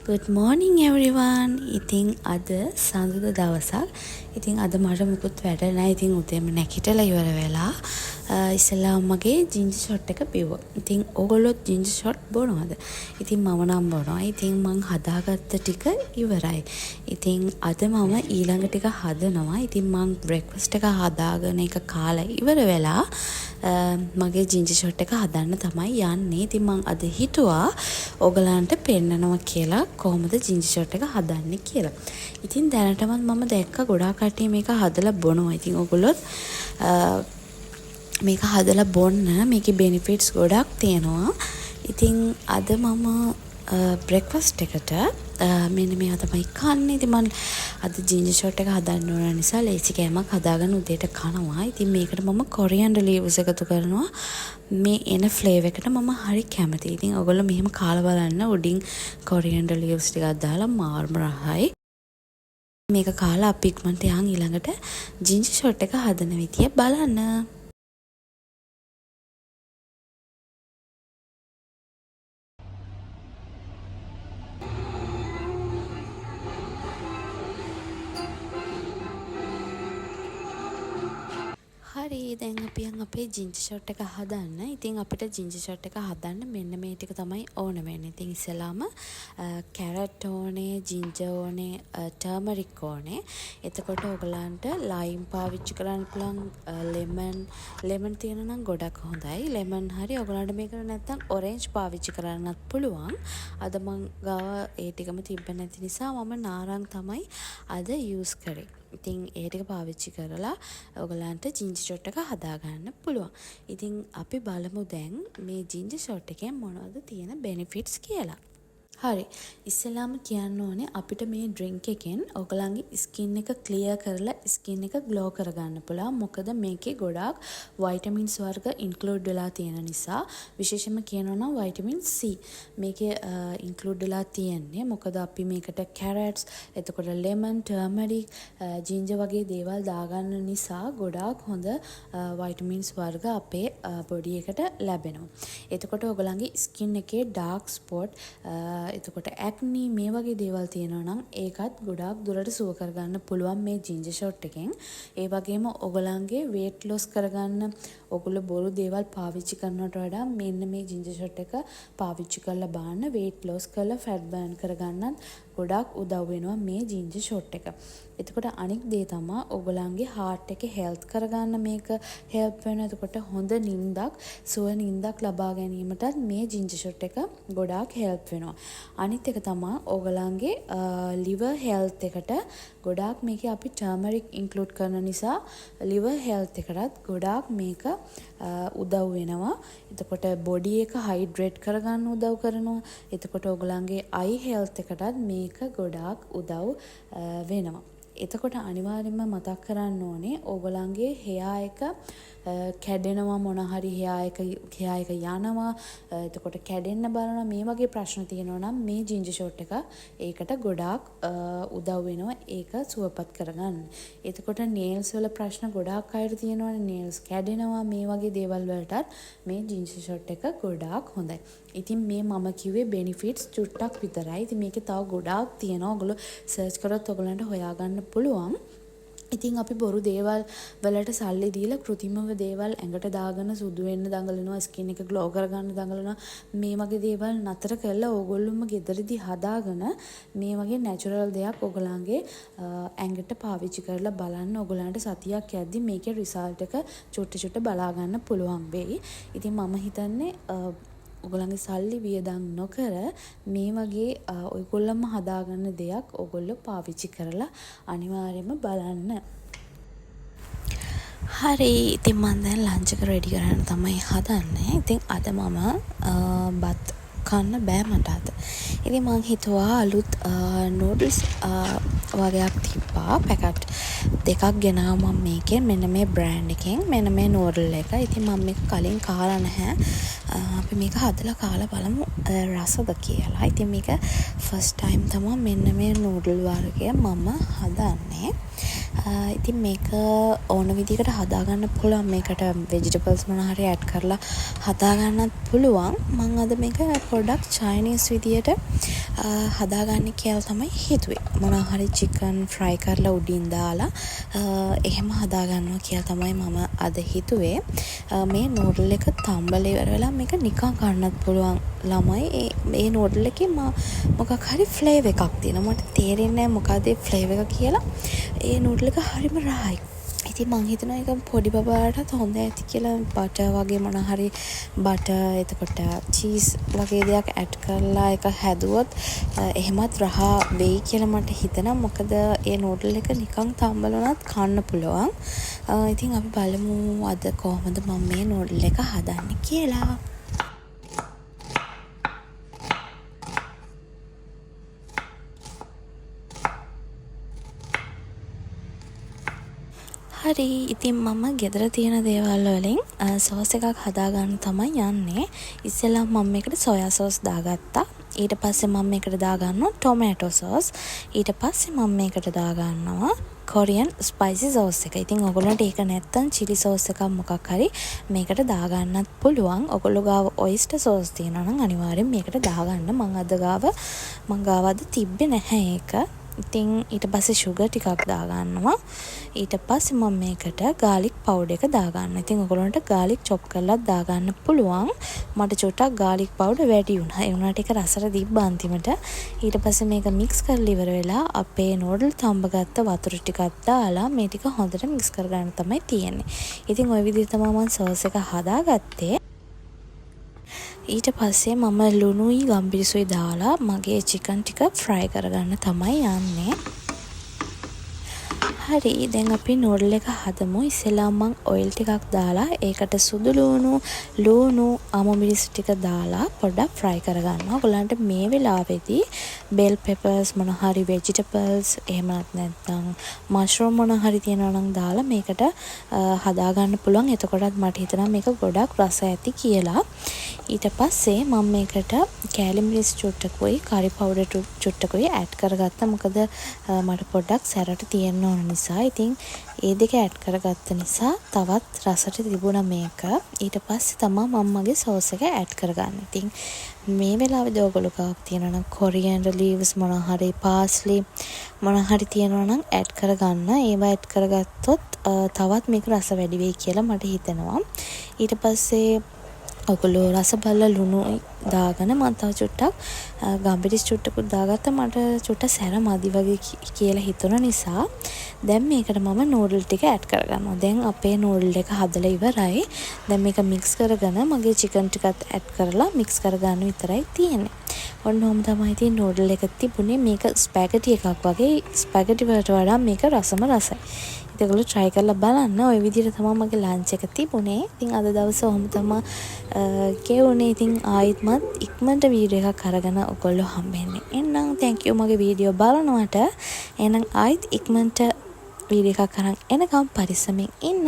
Good morning everyone. ඉතින් අද සඳුදා දවසක්. ඉතින් අද මට මුකුත් වැඩ නැහැ. ඉතින් උදේම නැගිටලා ඉවර වෙලා ඉස්සෙල්ලාම මගේ ජින්ජර් ෂොට් එක බිව්වා. ඉතින් ඕගොල්ලෝ ජින්ජර් ෂොට් බොනවද? ඉතින් මම නම් බොනවා. ඉතින් මං හදාගත්ත ටික ඉවරයි. ඉතින් අද මම ඊළඟ ටික හදනවා. ඉතින් මං බ්‍රෙක්ෆාස්ට් එක හදාගෙන එක කාලා ඉවර වෙලා මගේ ජින්ජර් ෂොට් එක හදන්න තමයි යන්නේ. ඉතින් මං අද හිතුවා ඕගලන්ට පෙන්නනවා කියලා කොහොමද ජින්ජර් ෂොට් එක හදන්නේ කියලා. ඉතින් දැනටමත් මම දැක්ක ගොඩාක් කට්ටිය මේක හදලා බොනවා. ඉතින් ඕගොල්ලොත් මේක හදලා බොන්න මේකේ බෙනිෆිට්ස් ගොඩක් තියෙනවා. ඉතින් අද මම බ්‍රෙක්ෆාස්ට් එකට මෙන්න මේවා තමයි කන්නේ. ඉතින් මම අද ජින්ජර් ෂොට් එක හදන්න ඕන නිසා ලේසි කෑමක් හදාගෙන උදේට කනවා. ඉතින් මේකට මම කොරියන්ඩර් ලීව්ස් එකතු කරනවා. මේ එන ෆ්ලේවර් එකට මම හරි කැමතියි. ඉතින් ඔයගොල්ලෝ මෙහෙම කාලා බලන්න උඩින් කොරියන්ඩර් ලීව්ස් ටිකක් දාලා මාර්ම රහයි. මේක කාලා අපි ඉක්මනට යන් ඊළඟට ජින්ජර් ෂොට් එක හදන විදිය බලන්න. හරි දැන් අපි අපේ ජින්ජර් ෂොට් එක හදන්න. ඉතින් අපිට ජින්ජර් ෂොට් එක හදන්න මෙන්න මේ ටික තමයි ඕන වෙන්නේ. ඉතින් ඉස්සෙල්ලාම කැරට් ඕනේ, ජින්ජර් ඕනේ, ටර්මරික් ඕනේ. එතකොට ඔයගලන්ට ලයිම් පාවිච්චි කරන්න පුළුවන්, ලෙමන් තියෙන නම් ගොඩක් හොඳයි. ලෙමන් හරි ඔයගලන්ට මේක නැත්තම් ඔරෙන්ජ් පාවිච්චි කරන්නත් පුළුවන්. අද මං ගාව ඒ ටිකම තිබ්බ නැති නිසා මම නාරං තමයි අද යූස් කරේ. ඉතින් ඒ ටික පාවිච්චි කරලා ඔයගලන්ට ජින්ජර් ෂොට් එක හදාගන්න පුළුවන්. ඉතින් අපි බලමු දැන් මේ ජින්ජර් ෂොට් එකෙන් මොනවද තියෙන බෙනිෆිට්ස් කියලා. හරි. ඉස්සෙල්ලාම කියන්න ඕනේ අපිට මේ ඩ්‍රින්ක් එකෙන් ඔයගලන්ගේ ස්කින් එක ක්ලියර් කරලා ස්කින් එක ග්ලෝ කරගන්න පුළුවන්. මොකද මේකේ ගොඩාක් වයිටමින්ස් වර්ග ඉන්ක්ලූඩ් වෙලා තියෙන නිසා, විශේෂයෙන්ම කියනවා නම් වයිටමින් C මේකේ ඉන්ක්ලූඩ් වෙලා තියෙන්නේ. මොකද අපි මේකට කැරට්ස්, එතකොට ලෙමන්, ටර්මරික්, ජින්ජර් වගේ දේවල් දාගන්න නිසා ගොඩාක් හොඳ වයිටමින්ස් වර්ග අපේ බොඩි එකට ලැබෙනවා. එතකොට ඔයගලන්ගේ ස්කින් එකේ ඩාර්ක් ස්පොට්, එතකොට ඇක්නි මේ වගේ දේවල් තියෙනවා නම් ඒකත් ගොඩාක් දුරට සුව කරගන්න පුළුවන් මේ ජින්ජර් ෂොට් එකෙන්. ඒ වගේම ඔයගලන්ගේ weight loss කරගන්න ඔයගොල්ලෝ බොරු දේවල් පාවිච්චි කරනවට වඩා මෙන්න මේ ජින්ජර් ෂොට් එක පාවිච්චි කරලා බලන්න weight loss කරලා fat burn කරගන්නත් ගොඩාක් උදව් වෙනවා මේ ජින්ජර් ෂොට් එක. එතකොට අනික් දේ තමයි ඔයගලන්ගේ heart එක health කරගන්න මේක help වෙනවා. එතකොට හොඳ නිින්දක්, සුව නිින්දක් ලබා ගැනීමටත් මේ ජින්ජර් ෂොට් එක ගොඩාක් help වෙනවා. අනිත් එක තමයි ඔයගලන්ගේ liver health එකට ගොඩාක් මේකේ අපි turmeric include කරන නිසා liver health එකටත් ගොඩාක් මේක උදව් වෙනවා. එතකොට body එක hydrate කරගන්න උදව් කරනවා. එතකොට ඔයගලන්ගේ eye health එකටත් මේක ගොඩාක් උදව් වෙනවා. එතකොට අනිවාර්යයෙන්ම මතක් කරන්න ඕනේ ඕගොල්ලන්ගේ hair එක කැඩෙනවා, මොන හරි hair එක යනවා, එතකොට කැඩෙන්න බලනවා, මේ වගේ ප්‍රශ්න තියෙනවා නම් මේ ජින්ජර් ෂොට් එක ඒකට ගොඩාක් උදව් වෙනවා ඒක සුවපත් කරගන්න. එතකොට nails වල ප්‍රශ්න ගොඩාක් අයට තියෙනවානේ, nails කැඩෙනවා, මේ වගේ දේවල් වලටත් මේ ජින්ජර් ෂොට් එක ගොඩාක් හොඳයි. ඉතින් මේ මම කිව්වේ බෙනිෆිට්ස් චුට්ටක් විතරයි. ඉතින් මේකේ තව ගොඩාක් තියෙනවා. ඔයගොල්ලෝ සර්ච් කරොත් ඔයගලන්ට හොයාගන්න පුළුවන්. ඉතින් අපි බොරු දේවල් වලට සල්ලි දීලා කෘත්‍රිමව දේවල් ඇඟට දාගෙන සුදු වෙන්න දඟලනවා, ස්කින් එක ග්ලෝ කරගන්න දඟලනවා. මේ වගේ දේවල් නතර කරලා ඕගොල්ලොම ගෙදරදී හදාගෙන මේ වගේ නැචරල් දෙයක් ඔයගලන්ගේ ඇඟට පාවිච්චි කරලා බලන්න. ඔයගලන්ට සතියක් යද්දි මේකේ රිසල්ට් එක චුට්ට බලා ගන්න පුළුවන් වෙයි. ඉතින් මම හිතන්නේ ඔයගලන්ගේ සල්ලි වියදම් නොකර මේ වගේ ඔයගොල්ලන්ම හදාගන්න දෙයක් ඔයගොල්ලෝ පාවිච්චි කරලා අනිවාර්යයෙන්ම බලන්න. හරි. ඉතින් මම දැන් ලන්ච් එක රෙඩි කරන්න තමයි හදන්නේ. ඉතින් අද මම බත් කන්න බෑ මට අද. ඉතින් මං හිතුවා අලුත් නූඩල්ස් වගේක් තිබ්බා. පැකට් දෙකක් ගෙනාවා මම මේකෙන්. මෙන්න මේ බ්‍රෑන්ඩ් එකෙන් මෙන්න මේ නූඩල් එක. ඉතින් මම මේක කලින් කාලා නැහැ. අපි මේක හදලා කාලා බලමු රසද කියලා. ඉතින් මේක ෆස්ට් ටයිම් තමයි මෙන්න මේ නූඩල් වර්ගය මම හදන්නේ. ඉතින් මේක ඕන විදිහකට හදාගන්න පුළුවන්. මේකට vegetables මොනවා හරි add කරලා හදාගන්නත් පුළුවන්. මම අද මේක පොඩ්ඩක් Chinese විදියට හදාගන්න කියලා තමයි හිතුවේ. මොනවා හරි chicken fry කරලා උඩින් දාලා එහෙම හදාගන්නවා කියලා තමයි මම අද හිතුවේ. මේ noodle එක තම්බලා ඉවර වෙලා මේක නිකන් කන්නත් පුළුවන් ළමයි. මේ noodle එකේ මොකක් හරි flavour එකක් තියෙනවා. මට තේරෙන්නේ නැහැ මොකද ඒ flavour එක කියලා. ඒ noodle එක හරිම රහයි. ඉතින් මං හිතනවා ඒක පොඩි බබාටත් හොඳ ඇති කියලා. බටර් වගේ මොන හරි බටර් එතකොට චීස් වගේ දෙයක් ඇඩ් කරලා එක හැදුවොත් එහෙමත් රහ වෙයි කියලා මට හිතෙනවා. මොකද ඒ noodle එක නිකන් තම්බලුණත් කන්න පුළුවන්. ඉතින් අපි බලමු අද කොහොමද මම මේ noodle එක හදන්නේ කියලා. හරි ඉතින් මම ගෙදර තියෙන දේවල් වලින් සෝස් එකක් හදාගන්න තමයි යන්නේ. ඉස්සෙල්ලා මම මේකට සොයා සෝස් දාගත්තා. ඊට පස්සේ මම මේකට දාගන්නවා ටොමැටෝ සෝස්. ඊට පස්සේ මම මේකට දාගන්නවා කොරියන් ස්පයිසි සෝස් එක. ඉතින් ඔයගොල්ලන්ට ඒක නැත්තම් chili සෝස් එකක් මොකක් හරි මේකට දාගන්නත් පුළුවන්. ඔයගොල්ලෝ ගාව oyster සෝස් තියෙනවා නම් අනිවාර්යෙන් මේකට දාගන්න. මං ගාව අද තිබ්බේ නැහැ ඒක. ඉතින් ඊට පස්සේ sugar ටිකක් දාගන්නවා. ඊට පස්සේ මම මේකට garlic powder එක දාගන්නවා. ඉතින් ඔයගොල්ලන්ට garlic chop කරලා දාගන්න පුළුවන්. මට චුට්ටක් garlic powder වැඩි වුණා. ඒ වුණාට ඒක රසට දීප්ප අන්තිමට. ඊට පස්සේ මේක mix කරලා ඉවර වෙලා අපේ noodle තඹගත්ත වතුර ටිකක් දාලා මේ ටික හොඳට mix කරගන්න තමයි තියෙන්නේ. ඉතින් ওই විදිහට තමයි මම sauce එක හදාගත්තේ. ඊට පස්සේ මම ලුණුයි ගම්බිරිසුයි දාලා මගේ chicken ටික fry කරගන්න තමයි යන්නේ. හරි දැන් අපි noodle එක හදමු. ඉස්සෙල්ලා මම oil ටිකක් දාලා ඒකට සුදු ලුණු අමුමිරිස් ටික දාලා පොඩ්ඩක් fry කරගන්නවා. ඔයගලන්ට මේ වෙලාවේදී bell peppers මොන හරි vegetables එහෙමත් නැත්නම් mushroom මොන හරි තියෙනවා නම් දාලා මේකට හදාගන්න පුළුවන්. එතකොටත් මට හිතෙනවා මේක ගොඩක් රස ඇති කියලා. ඊට පස්සේ මම මේකට කෑලි මිරිස් චුට්ටකුයි curry powder චුට්ටකුයි add කරගත්තා. මොකද මට පොඩ්ඩක් සැරට තියෙන්න ඕන නිසා. ඉතින් ඒ දෙක ඇඩ් කරගත්ත නිසා තවත් රසට තිබුණා මේක. ඊට පස්සේ තමයි මම මගේ සෝස් එක ඇඩ් කරගන්නේ. ඉතින් මේ වෙලාවේදී ඔයගොල්ලෝ ගාවක් තියෙනවා නම් coriander leaves මොන හරි parsley මොන හරි තියෙනවා නම් ඇඩ් කරගන්න. ඒවා ඇඩ් කරගත්තොත් තවත් මේක රස වැඩි වෙයි කියලා මට හිතෙනවා. ඊට පස්සේ ඔයගොල්ලෝ රස බලලා ලුණු දාගෙන මම තව චුට්ටක් ගම්බිරිස් චුට්ටකුත් දාගත්තා. මට චුට්ට සැර මදි වගේ කියලා හිතුන නිසා දැන් මේකට මම noodle ටික ඇඩ් කරගන්නවා. දැන් අපේ noodle එක හදලා ඉවරයි. දැන් මේක mix කරගෙන මගේ chicken ටිකත් ඇඩ් කරලා mix කරගන්න විතරයි තියෙන්නේ. ඔන්න ඔහොම තමයි ඉතින් noodle එක තිබුණේ. මේක ස්පැගටි එකක් වගේ. ස්පැගටි වලට වඩා මේක රසම රසයි. ඒගොල්ලෝ try කරලා බලන්න. ওই විදිහට තමයි මගේ lunch එක තිබුණේ. ඉතින් අද දවසේ ඔහොම තමයි ගෙවුනේ. ඉතින් ආයෙත්මත් ඉක්මනට වීඩියෝ එකක් අරගෙන ඔයගොල්ලෝ හම්බෙන්නේ. එහෙනම් thank you මගේ වීඩියෝ බලනවට. එහෙනම් ආයෙත් ඉක්මනට වීඩියෝ එකක් අරන් එනකම් පරිස්සමෙන් ඉන්න.